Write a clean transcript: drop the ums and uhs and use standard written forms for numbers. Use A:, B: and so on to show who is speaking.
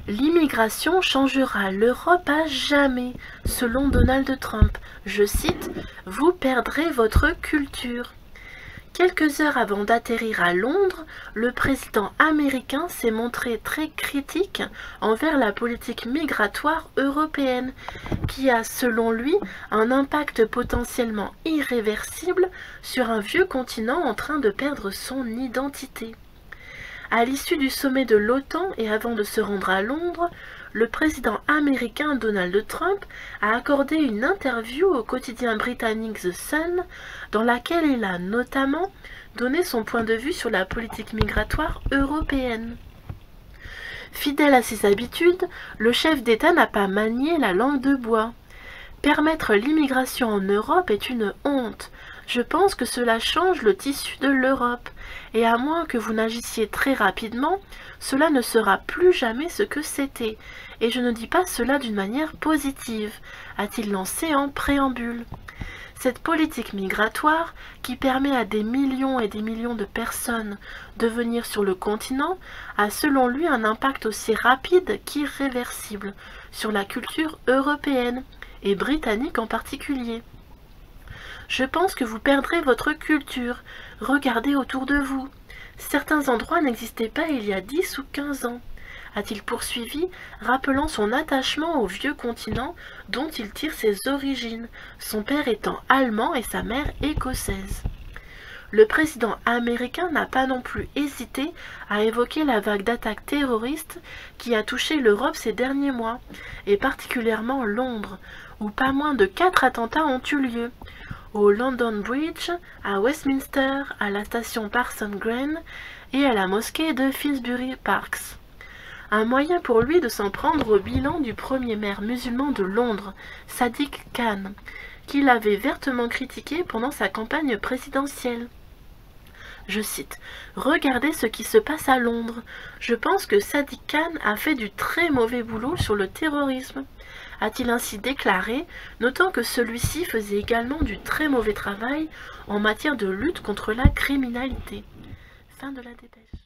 A: L'immigration changera l'Europe à jamais, selon Donald Trump. Je cite, « Vous perdrez votre culture ». Quelques heures avant d'atterrir à Londres, le président américain s'est montré très critique envers la politique migratoire européenne, qui a, selon lui, un impact potentiellement irréversible sur un vieux continent en train de perdre son identité. À l'issue du sommet de l'OTAN et avant de se rendre à Londres, le président américain Donald Trump a accordé une interview au quotidien britannique The Sun, dans laquelle il a notamment donné son point de vue sur la politique migratoire européenne. Fidèle à ses habitudes, le chef d'État n'a pas manié la langue de bois. Permettre l'immigration en Europe est une honte. Je pense que cela change le tissu de l'Europe, et à moins que vous n'agissiez très rapidement, cela ne sera plus jamais ce que c'était, et je ne dis pas cela d'une manière positive, a-t-il lancé en préambule. Cette politique migratoire, qui permet à des millions et des millions de personnes de venir sur le continent, a selon lui un impact aussi rapide qu'irréversible sur la culture européenne, et britannique en particulier. Je pense que vous perdrez votre culture. Regardez autour de vous. Certains endroits n'existaient pas il y a 10 ou 15 ans, a-t-il poursuivi, rappelant son attachement au vieux continent dont il tire ses origines, son père étant allemand et sa mère écossaise. Le président américain n'a pas non plus hésité à évoquer la vague d'attaques terroristes qui a touché l'Europe ces derniers mois, et particulièrement Londres, où pas moins de 4 attentats ont eu lieu, au London Bridge, à Westminster, à la station Parson Green et à la mosquée de Finsbury Parks. Un moyen pour lui de s'en prendre au bilan du premier maire musulman de Londres, Sadiq Khan, qu'il avait vertement critiqué pendant sa campagne présidentielle. Je cite, « Regardez ce qui se passe à Londres. Je pense que Sadiq Khan a fait du très mauvais boulot sur le terrorisme. » A-t-il ainsi déclaré, notant que celui-ci faisait également du très mauvais travail en matière de lutte contre la criminalité. Fin de la dépêche.